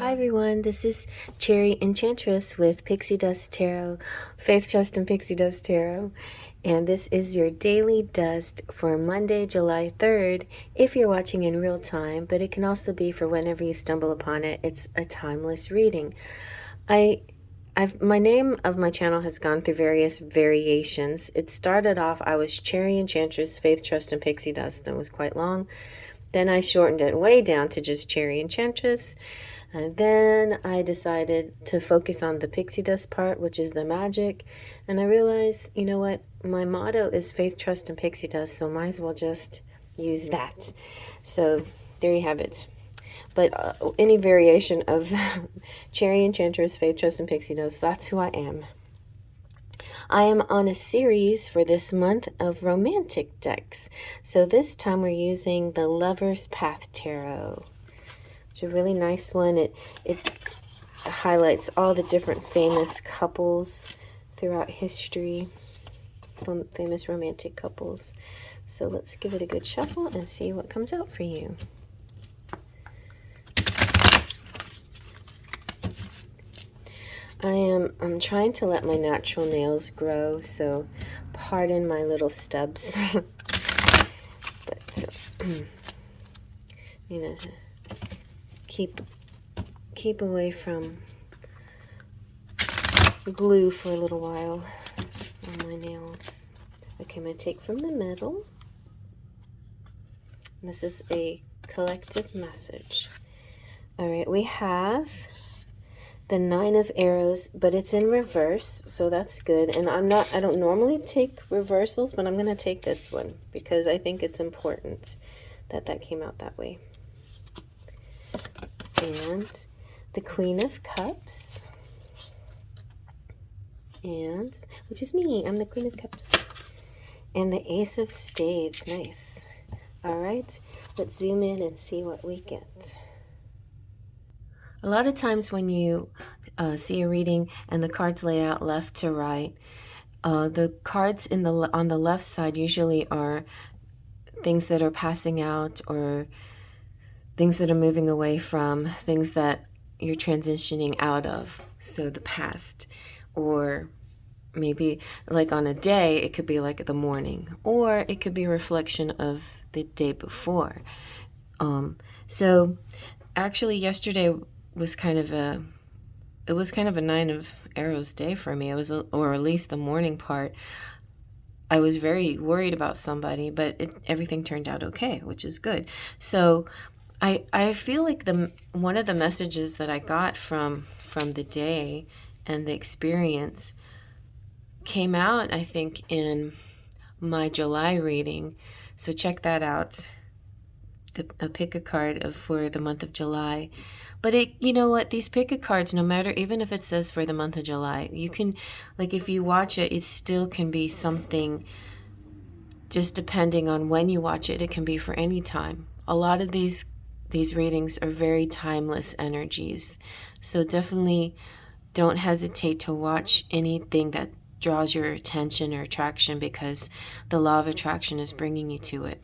Hi everyone, this is Cherry Enchantress with Pixie Dust Tarot, Faith, Trust, and Pixie Dust Tarot. And this is your daily dust for Monday, July 3rd, if you're watching in real time, but it can also be for whenever you stumble upon it. It's a timeless reading. My name of my channel has gone through various variations. It started off, I was Cherry Enchantress, Faith, Trust, and Pixie Dust, and it was quite long. Then I shortened it way down to just Cherry Enchantress. And then I decided to focus on the pixie dust part, which is the magic. And I realized, you know what? My motto is faith, trust, and pixie dust, so might as well just use that. So there you have it. But any variation of Cherry Enchantress, Faith, Trust, and Pixie Dust, that's who I am. I am on a series for this month of romantic decks. So this time we're using the Lover's Path Tarot. It's a really nice one. It highlights all the different famous couples throughout history, famous romantic couples. So let's give it a good shuffle and see what comes out for you. I'm trying to let my natural nails grow, so pardon my little stubs. But you know, keep away from glue for a little while on my nails. Okay, I'm going to take from the middle. This is a collective message. All right, we have the 9 of Arrows, but it's in reverse, so that's good. And I don't normally take reversals, but I'm going to take this one because I think it's important that that came out that way. And the Queen of Cups, and which is me, I'm the Queen of Cups, and the Ace of Spades. Nice. All right, let's zoom in and see what we get. A lot of times when you see a reading and the cards lay out left to right, the cards on the left side usually are things that are passing out, or things that are moving away from, things that you're transitioning out of, so the past. Or maybe like on a day, it could be like the morning, or it could be a reflection of the day before. So actually yesterday was kind of a 9 of Arrows day for me. It was, or at least the morning part. I was very worried about somebody, but everything turned out okay, which is good. So I feel like one of the messages that I got from the day and the experience came out, I think, in my July reading. So check that out. Pick a card for the month of July. But you know what? These pick a cards, no matter, even if it says for the month of July, you can, like, if you watch it, it still can be something. Just depending on when you watch it, it can be for any time. A lot of these readings are very timeless energies. So definitely don't hesitate to watch anything that draws your attention or attraction, because the law of attraction is bringing you to it.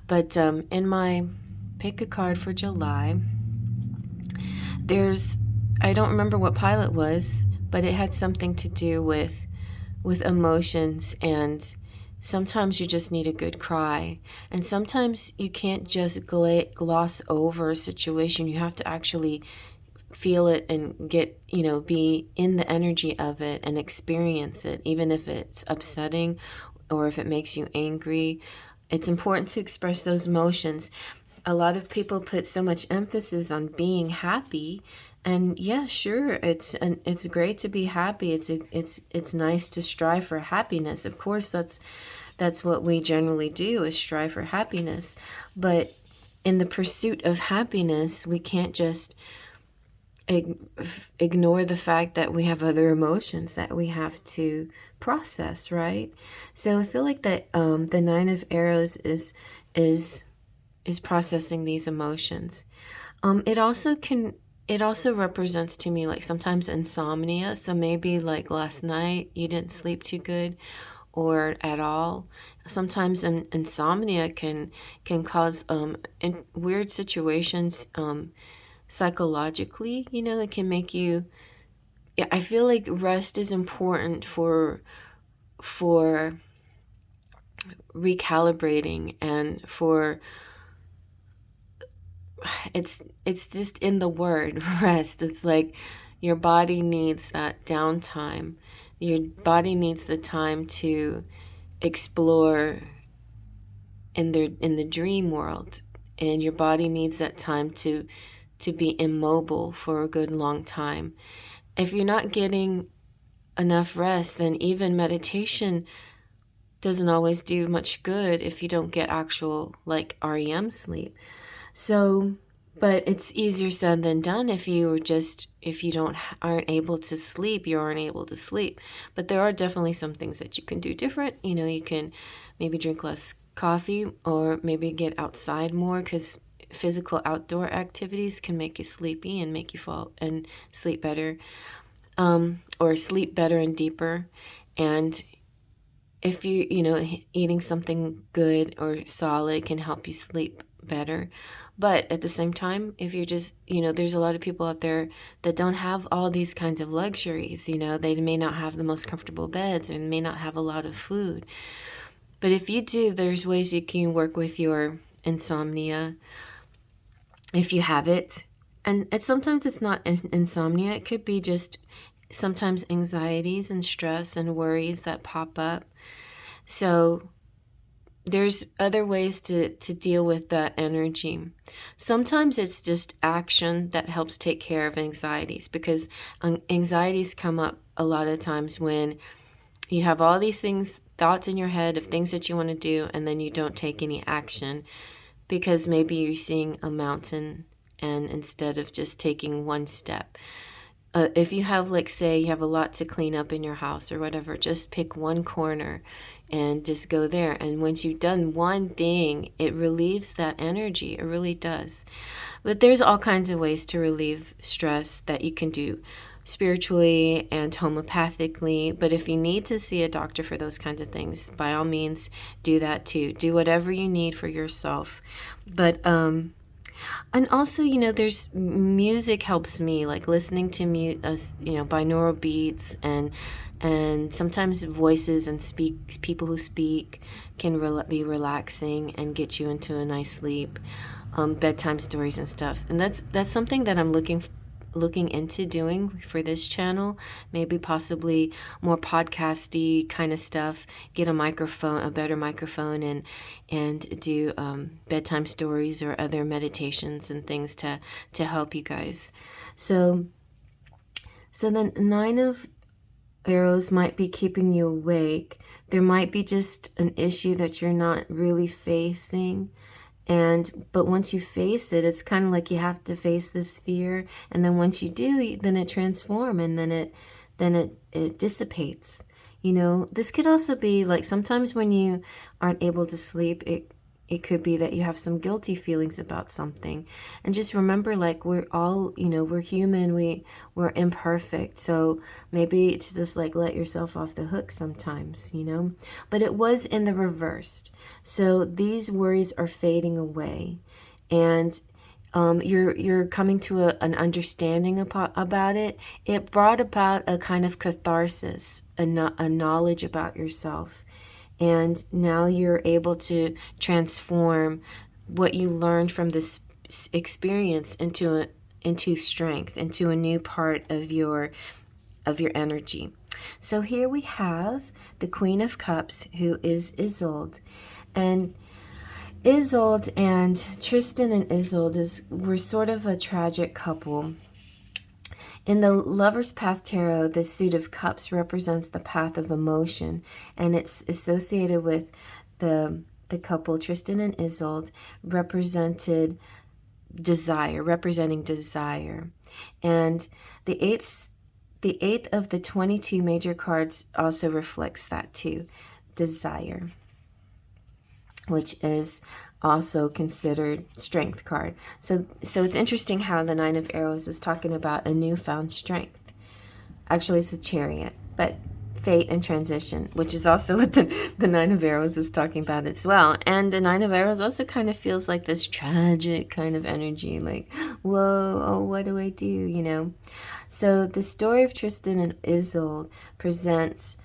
But in my pick a card for July, I don't remember what pile it was, but it had something to do with emotions, and sometimes you just need a good cry. And sometimes you can't just gloss over a situation. You have to actually feel it and get, be in the energy of it and experience it, even if it's upsetting or if it makes you angry. It's important to express those emotions. A lot of people put so much emphasis on being happy, and yeah, sure, it's great to be happy. It's nice to strive for happiness. Of course, that's what we generally do, is strive for happiness. But in the pursuit of happiness, we can't just ignore the fact that we have other emotions that we have to process, right? So I feel like that the 9 of Arrows is processing these emotions. It also represents to me, like, sometimes insomnia. So maybe like last night you didn't sleep too good or at all. Sometimes insomnia can cause in weird situations psychologically, it can make you, yeah, I feel like rest is important for recalibrating, and for, it's just in the word rest. It's like your body needs that downtime. Your body needs the time to explore in the dream world, and your body needs that time to be immobile for a good long time. If you're not getting enough rest, then even meditation doesn't always do much good if you don't get actual like REM sleep. So, but it's easier said than done. If you don't aren't able to sleep, you aren't able to sleep. But there are definitely some things that you can do different. You can maybe drink less coffee, or maybe get outside more, because physical outdoor activities can make you sleepy and make you fall and sleep better, or sleep better and deeper. And if eating something good or solid can help you sleep better. But at the same time, if you're just, there's a lot of people out there that don't have all these kinds of luxuries. They may not have the most comfortable beds, and may not have a lot of food. But if you do, there's ways you can work with your insomnia if you have it. And sometimes it's not insomnia. It could be just sometimes anxieties and stress and worries that pop up. So there's other ways to deal with that energy. Sometimes it's just action that helps take care of anxieties, because anxieties come up a lot of times when you have all these thoughts in your head of things that you want to do, and then you don't take any action, because maybe you're seeing a mountain, and instead of just taking one step. If you have, like, say you have a lot to clean up in your house or whatever, just pick one corner and just go there. And once you've done one thing, it relieves that energy. It really does. But there's all kinds of ways to relieve stress that you can do spiritually and homeopathically. But if you need to see a doctor for those kinds of things, by all means, do that too. Do whatever you need for yourself. But, and also, there's music helps me, like listening to binaural beats, and sometimes voices and people who speak can be relaxing and get you into a nice sleep. Bedtime stories and stuff, and that's something that I'm looking into doing for this channel. Maybe possibly more podcasty kind of stuff. Get a better microphone, and do bedtime stories or other meditations and things to help you guys. So then 9 of arrows might be keeping you awake. There might be just an issue that you're not really facing. But once you face it, it's kind of like you have to face this fear, and then once you do, then it transforms, and then it dissipates. This could also be like sometimes when you aren't able to sleep, it could be that you have some guilty feelings about something. And just remember, like, we're all, we're human, we're imperfect. So maybe it's just like let yourself off the hook sometimes, But it was in the reversed. So these worries are fading away. And you're coming to an understanding about it. It brought about a kind of catharsis, a knowledge about yourself. And now you're able to transform what you learned from this experience into strength, into a new part of your energy. So here we have the Queen of Cups, who is Isolde. And Isolde and Tristan and Isolde were sort of a tragic couple. In the Lover's Path Tarot, the suit of cups represents the path of emotion, and it's associated with the couple Tristan and Isolde, representing desire. And the eighth of the 22 major cards also reflects that too, desire, which is also considered strength card. So it's interesting how the 9 of Arrows was talking about a newfound strength. Actually, it's a Chariot, but fate and transition, which is also what the Nine of Arrows was talking about as well. And the Nine of Arrows also kind of feels like this tragic kind of energy, like, whoa, oh, what do I do, So the story of Tristan and Isolde presents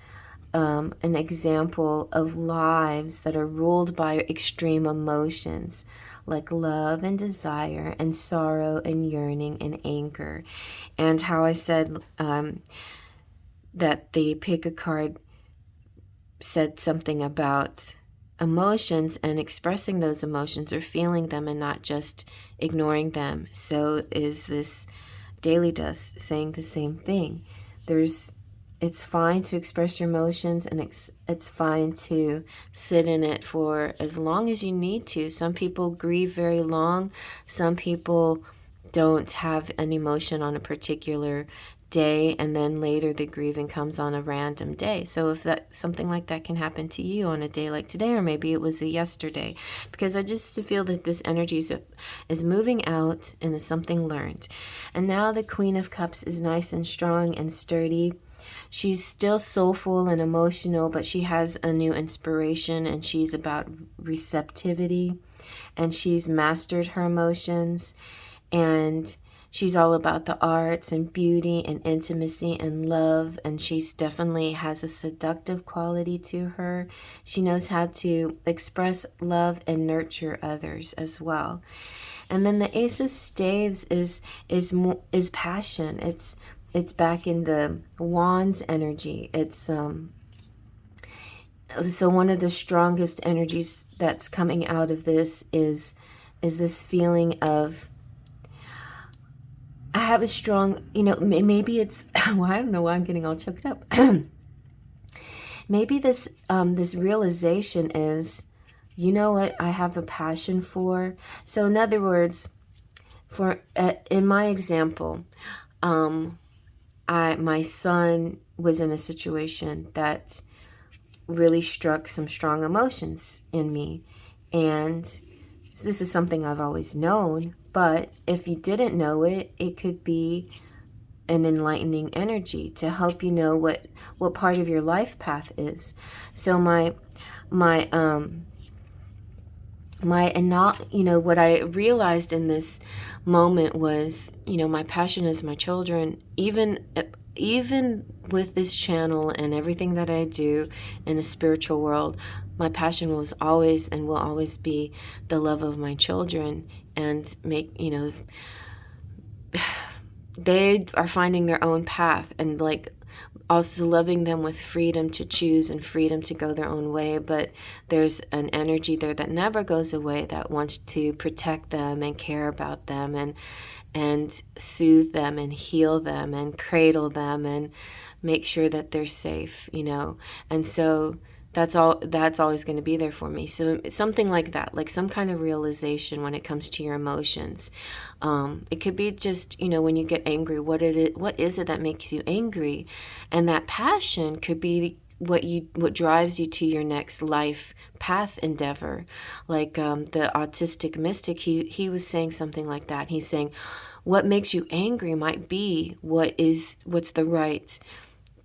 an example of lives that are ruled by extreme emotions like love and desire and sorrow and yearning and anger. And how I said that the pick a card said something about emotions and expressing those emotions or feeling them and not just ignoring them. So is this Daily Dust saying the same thing. It's fine to express your emotions, and it's fine to sit in it for as long as you need to. Some people grieve very long. Some people don't have an emotion on a particular day, and then later the grieving comes on a random day. So if that something like that can happen to you on a day like today, or maybe it was a yesterday, because I just feel that this energy is moving out and is something learned. And now the Queen of Cups is nice and strong and sturdy. She's still soulful and emotional, but she has a new inspiration, and she's about receptivity, and she's mastered her emotions, and she's all about the arts and beauty and intimacy and love, and she's definitely has a seductive quality to her. She knows how to express love and nurture others as well. And then the Ace of Staves is passion. It's back in the Wands energy. It's so one of the strongest energies that's coming out of this is this feeling of, I have a strong, maybe it's, well, I don't know why I'm getting all choked up. Maybe this realization is, you know what I have a passion for. So in other words, in my example, my son was in a situation that really struck some strong emotions in me, and this is something I've always known. But if you didn't know it, it could be an enlightening energy to help you know what part of your life path is. So what I realized in this moment was, my passion is my children. Even with this channel and everything that I do in the spiritual world, my passion was always and will always be the love of my children, and they are finding their own path, and also loving them with freedom to choose and freedom to go their own way. But there's an energy there that never goes away, that wants to protect them and care about them and soothe them and heal them and cradle them and make sure that they're safe, And so that's always going to be there for me. So it's something like that, like some kind of realization when it comes to your emotions. It could be just, when you get angry, what is it that makes you angry? And that passion could be what drives you to your next life path endeavor. Like the autistic mystic, he was saying something like that. He's saying, what makes you angry might be what's the right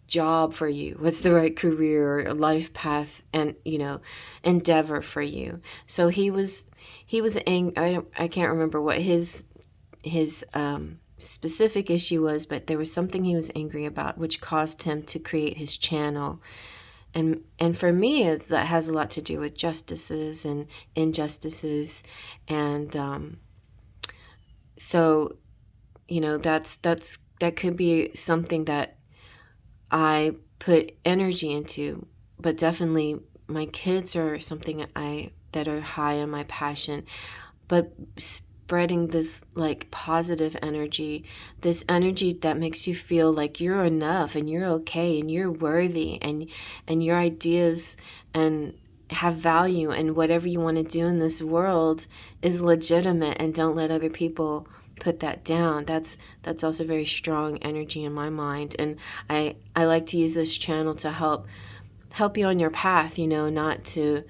job for you, what's the right career or life path and endeavor for you. So he was angry. I can't remember what his specific issue was, but there was something he was angry about, which caused him to create his channel. And for me, that has a lot to do with justices and injustices, and so that could be something that I put energy into. But definitely my kids are something that are high on my passion. But spreading this positive energy, this energy that makes you feel like you're enough and you're okay and you're worthy and your ideas and have value, and whatever you want to do in this world is legitimate, and don't let other people put that down. That's also very strong energy in my mind. And I like to use this channel to help you on your path, not to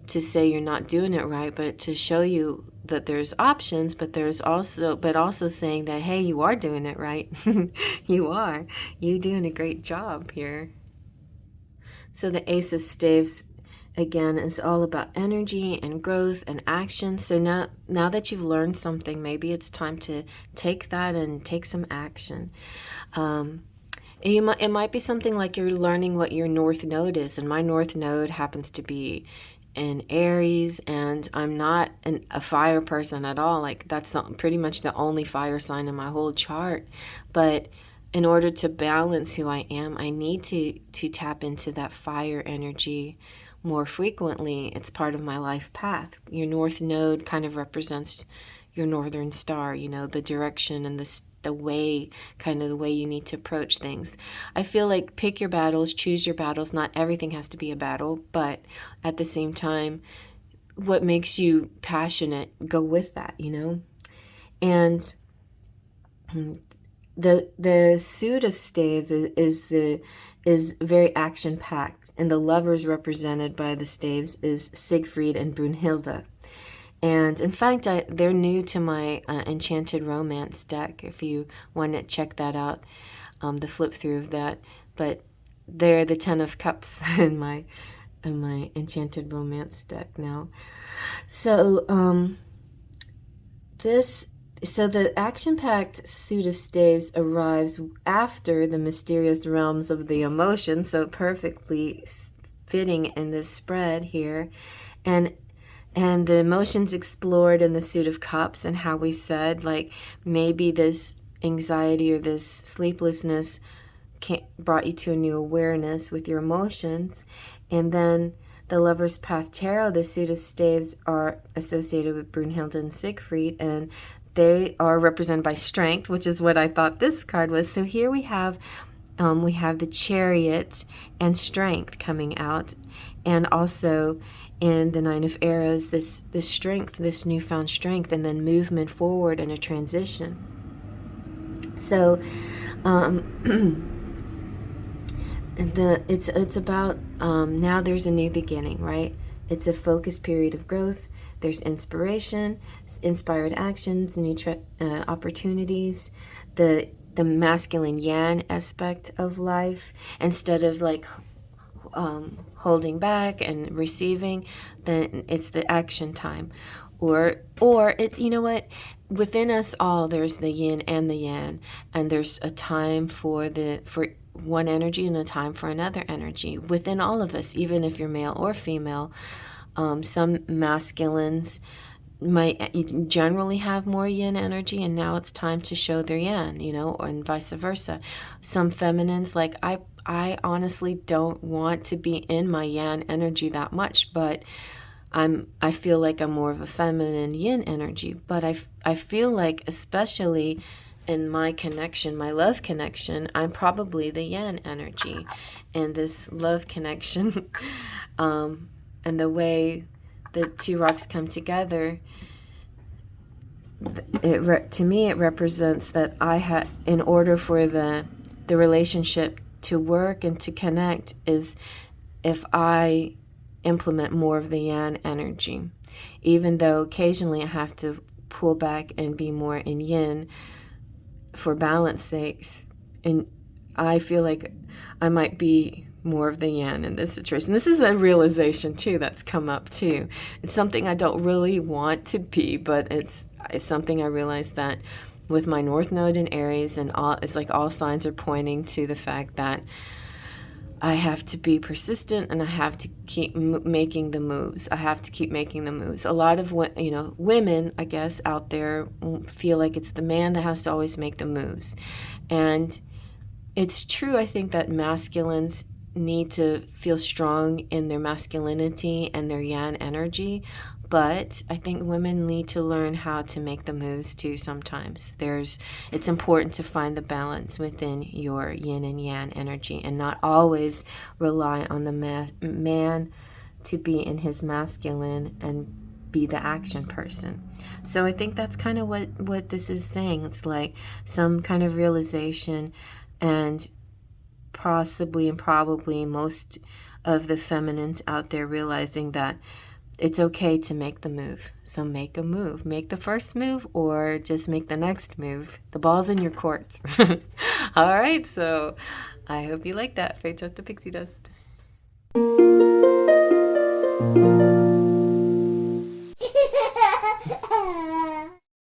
say you're not doing it right, but to show you that there's options, but also saying that, hey, you are doing it right. You're doing a great job here. So the Ace of Staves, again, is all about energy and growth and action. So now that you've learned something, maybe it's time to take that and take some action. It might be something like you're learning what your North Node is, and my North Node happens to be in Aries, and I'm not a fire person at all. Like, that's pretty much the only fire sign in my whole chart. But in order to balance who I am, I need to tap into that fire energy more frequently. It's part of my life path. Your North Node kind of represents your northern star, you know, the direction and the way, kind of the way you need to approach things. I feel like pick your battles, choose your battles. Not everything has to be a battle, but at the same time, what makes you passionate, go with that, you know? And the suit of stave is very action packed, and the lovers represented by the staves is Siegfried and Brunhilde. And in fact, they're new to my Enchanted Romance deck, if you want to check that out, the flip through of that. But they're the Ten of Cups in my Enchanted Romance deck now. So the action-packed suit of staves arrives after the mysterious realms of the emotion, so perfectly fitting in this spread here. And the emotions explored in the suit of cups, and how we said, like, maybe this anxiety or this sleeplessness brought you to a new awareness with your emotions. And then the Lover's Path Tarot, the suit of staves, are associated with Brunhilde and Siegfried, and they are represented by strength, which is what I thought this card was. So here we have the Chariot and strength coming out, and also in the Nine of Arrows, this strength, this newfound strength, and then movement forward and a transition. So it's about now there's a new beginning, right? It's a focused period of growth. There's inspiration, inspired actions, new opportunities, the masculine yang aspect of life, instead of like holding back and receiving, then it's the action time. Or it, you know what, within us all there's the yin and the yang, and there's a time for one energy and a time for another energy within all of us, even if you're male or female. Some masculines might generally have more yin energy, and now it's time to show their yang, you know, and vice versa. Some feminines, like I honestly don't want to be in my yang energy that much, but I feel like I'm more of a feminine yin energy. But I feel like, especially in my connection, my love connection, I'm probably the yang energy. And this love connection, and the way the two rocks come together, to me it represents that in order for the relationship to work and to connect, is if I implement more of the yang energy, even though occasionally I have to pull back and be more in yin for balance sakes. And I feel like I might be more of the yang in this situation. This is a realization too that's come up too. It's something I don't really want to be, but it's something I realized that with my North Node in Aries, and it's like all signs are pointing to the fact that I have to be persistent, and I have to keep making the moves. I have to keep making the moves. A lot of women, I guess, out there feel like it's the man that has to always make the moves. And it's true, I think, that masculines need to feel strong in their masculinity and their yang energy, but I think women need to learn how to make the moves too sometimes. It's important to find the balance within your yin and yang energy, and not always rely on the man to be in his masculine and be the action person. So I think that's kind of what this is saying. It's like some kind of realization, and possibly and probably most of the feminines out there realizing that it's okay to make the move. So make a move. Make the first move, or just make the next move. The ball's in your court. All right, so I hope you like that. Faith, Just a Pixie Dust.